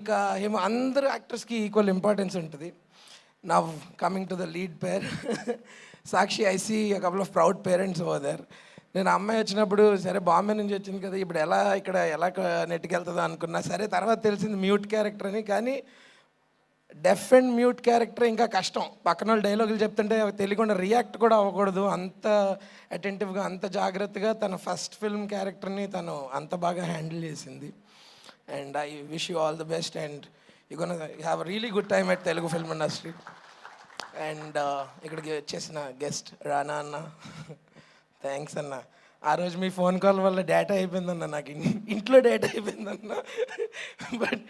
ఇంకా ఏమో అందరు యాక్టర్స్కి ఈక్వల్ ఇంపార్టెన్స్ ఉంటుంది. Now coming to the lead pair Sakshi, I see a couple of proud parents over there. నేను అమ్మాయి వచ్చినప్పుడు సరే బాంబే నుంచి వచ్చింది కదా, ఇప్పుడు ఇక్కడ ఎలా నెట్టుకెళ్తుందో అనుకున్నా. సరే తర్వాత తెలిసింది మ్యూట్ క్యారెక్టర్ అని. కానీ డెఫ్ అండ్ మ్యూట్ క్యారెక్టర్ ఇంకా కష్టం. పక్కన వాళ్ళు డైలాగులు చెప్తుంటే తెలియకుండా రియాక్ట్ కూడా అవ్వకూడదు. అంత అటెంటివ్గా, అంత జాగ్రత్తగా తన ఫస్ట్ ఫిల్మ్ క్యారెక్టర్ని తను అంత బాగా హ్యాండిల్ చేసింది. And I wish you all the best and you gonna have a really good time at Telugu film industry. And ఇక్కడికి వచ్చేసిన గెస్ట్ రానా అన్న, థ్యాంక్స్ అన్న. ఆ రోజు మీ ఫోన్ కాల్ వల్ల డేటా అయిపోయిందన్న, నాకు ఇంట్లో డేటా అయిపోయిందన్న. But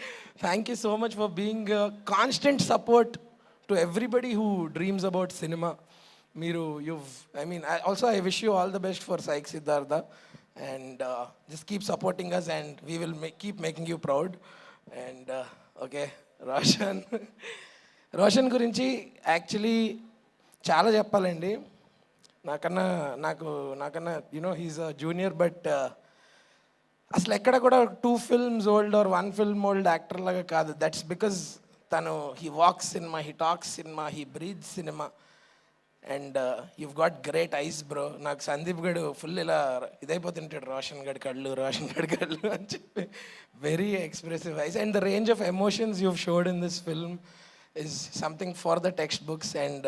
thank you so much for being constant support to everybody who dreams about cinema. మీరు also I wish you all the best for psych Siddhartha and just keep supporting us and we will keep making you proud. And okay, Roshan గురించి actually చాలా చెప్పాలండి. నాకన్నా he's a junior. But అసలు ఎక్కడ కూడా 2 films old or 1 film old actor లాగా కాదు. That's because తను he walks cinema, he talks cinema, he breathe cinema. And you've got great eyes bro. నాకు సందీప్ గడు ఫుల్ ఇలా ఇదైపోతుంటాడు, రోషన్ గడి కళ్ళు అని చెప్పి. Very expressive eyes and the range of emotions you've showed in this film is something for the textbooks. And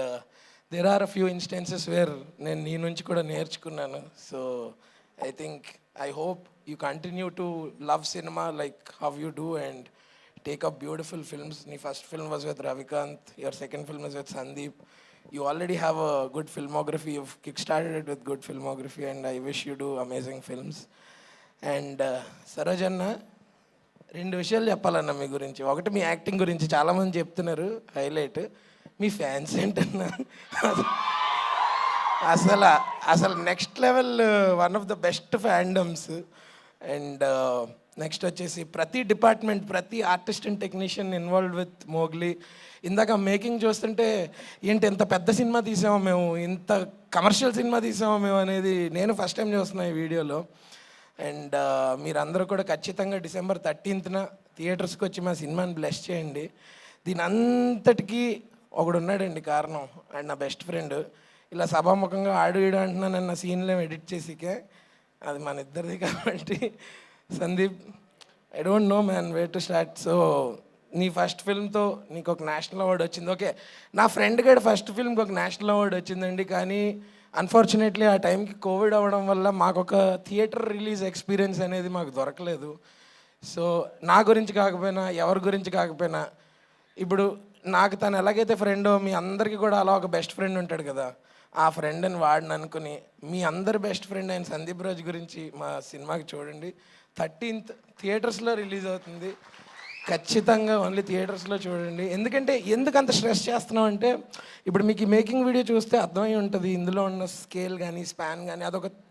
there are a few instances where నేను నీ నుంచి కూడా నేర్చుకున్నాను. So I hope you continue to love cinema like how you do and take up beautiful films. నీ first film was with Ravikant, your second film is with Sandeep. You already have a good filmography. You've kickstarted it with good filmography and I wish you do amazing films. And Saroj అన్న, 2 విషయాలు చెప్పాలన్న మీ గురించి. ఒకటి మీ acting గురించి చాలామంది చెప్తున్నారు highlight. మీ fans ఏంటన్నా అసలు next level, one of the best fandoms. And next వచ్చేసి ప్రతి డిపార్ట్మెంట్, ప్రతి artist and technician involved with Mowgli. ఇందాక మేకింగ్ చూస్తుంటే ఏంటి ఎంత పెద్ద సినిమా తీసామో మేము, ఇంత కమర్షియల్ సినిమా తీసామో మేము అనేది నేను ఫస్ట్ టైం చూస్తున్నా ఈ వీడియోలో. అండ్ మీరందరూ కూడా ఖచ్చితంగా December 13th థియేటర్స్కి వచ్చి మా సినిమాని బ్లెస్ చేయండి. దీని అంతటికీ ఒకడు ఉన్నాడండి కారణం, అండ్ నా బెస్ట్ ఫ్రెండ్. ఇలా సభాముఖంగా ఆడు ఈడు అంటున్నా నన్ను సీన్లో ఎడిట్ చేసికే, అది మన ఇద్దరిది. కాబట్టి Sandeep, I don't know man where to start. So నీ ఫస్ట్ ఫిల్మ్తో నీకు ఒక నేషనల్ అవార్డు వచ్చింది. ఓకే, నా ఫ్రెండ్ గడి ఫస్ట్ ఫిల్మ్కి ఒక నేషనల్ అవార్డు వచ్చిందండి. కానీ అన్ఫార్చునేట్లీ ఆ టైంకి కోవిడ్ అవ్వడం వల్ల మాకు ఒక థియేటర్ రిలీజ్ ఎక్స్పీరియన్స్ అనేది మాకు దొరకలేదు. సో నా గురించి కాకపోయినా, ఎవరి గురించి కాకపోయినా, ఇప్పుడు నాకు తను ఎలాగైతే ఫ్రెండో మీ అందరికీ కూడా అలా ఒక బెస్ట్ ఫ్రెండ్ ఉంటాడు కదా, ఆ ఫ్రెండ్ అని వాడిని అనుకుని మీ అందరి బెస్ట్ ఫ్రెండ్ అయిన సందీప్ రాజ్ గురించి మా సినిమాకి చూడండి. 13th థియేటర్స్లో రిలీజ్ అవుతుంది. ఖచ్చితంగా ఓన్లీ థియేటర్స్లో చూడండి. ఎందుకు అంత స్ట్రెస్ చేస్తున్నాం అంటే, ఇప్పుడు మీకు ఈ మేకింగ్ వీడియో చూస్తే అర్థమై ఉంటుంది ఇందులో ఉన్న స్కేల్ కానీ స్పాన్ కానీ.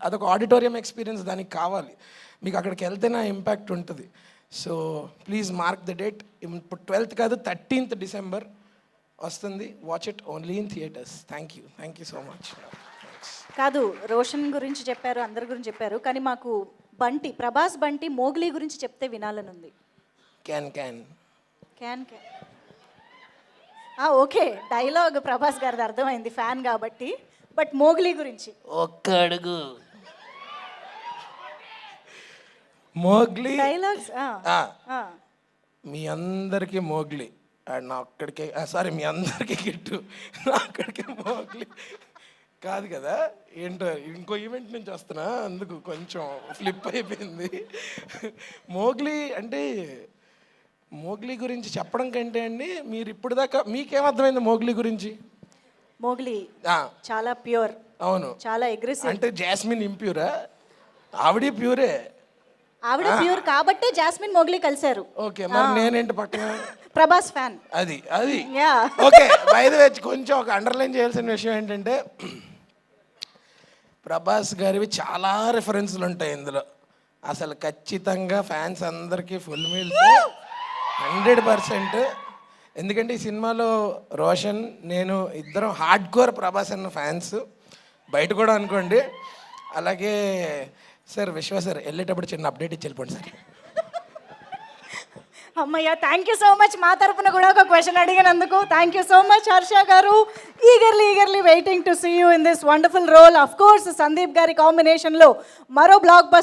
అదొక ఆడిటోరియం ఎక్స్పీరియన్స్ దానికి కావాలి. మీకు అక్కడికి వెళ్తేనే ఆ ఇంపాక్ట్ ఉంటుంది. So please mark the date. ఇప్పుడు 12th కాదు, 13th December వస్తుంది. Watch it only in theatres. Thank you so much. కాదు, రోషన్ గురించి చెప్పారు, అందరి గురించి చెప్పారు, కానీ మాకు ప్రభాస్ బంటి మోగ్లీ గురించి చెప్తే వినాలని ఉంది. క్యాన్ ఓకే, డైలాగ్ ప్రభాస్ గారిది అర్థమైంది, ఫ్యాన్ కాబట్టి. బట్ మోగ్లీ గురించి ఒక్క అడుగు. మోగ్లీ డైలాగ్స్ మీ అందరికీ మోగ్లీ అండ్ నా అక్కడికే, మీ అందరికీ గిట్టు, నా అక్కడికే మోగ్లీ కాదు కదా. ఏంటో ఇంకో ఈవెంట్ నుంచి వస్తున్నా, అందుకు కొంచెం ఫ్లిప్ అయిపోయింది. మోగ్లీ గురించి చెప్పడం కంటే అండి, మీరు ఇప్పుడు దాకా మీకేమర్థమైంది మోగ్లీ గురించి? మోగ్లీ చాలా ప్యూర్. అవును, చాలా అగ్రెసివ్. అంటే జాస్మిన్ ఇంప్యూరా? ఆవిడ ప్యూరే. ఆవిడ ప్యూర్ కాబట్టే జాస్మిన్ మోగ్లీ కలిశారు. ఓకే, మరి నేనేంటి పక్కన ప్రభాస్ ఫ్యాన్. అది ఓకే. బై ది వే కొంచెం ఒక అండర్లైన్ చేయాల్సిన విషయం ఏంటంటే, ప్రభాస్ గారివి చాలా రిఫరెన్స్లు ఉంటాయి ఇందులో. అసలు ఖచ్చితంగా ఫ్యాన్స్ అందరికీ ఫుల్ మీల్స్ 100%. ఎందుకంటే ఈ సినిమాలో రోషన్, నేను ఇద్దరం హార్డ్ కోర్ ప్రభాస్ అన్న ఫ్యాన్స్, బయట కూడా అనుకోండి. అలాగే సార్ విశ్వ సార్ వెళ్ళేటప్పుడు చిన్న అప్డేట్ ఇచ్చి వెళ్ళిపోండి సార్. అమ్మయ్య, థ్యాంక్ యూ సో మచ్. మా తరపున కూడా ఒక క్వశ్చన్ అడిగినందుకు thank you so much Harsha గారు. Eagerly waiting to see you in this wonderful role. Of course Sandeep గారి కాంబినేషన్లో మరో బ్లాక్ బస్టర్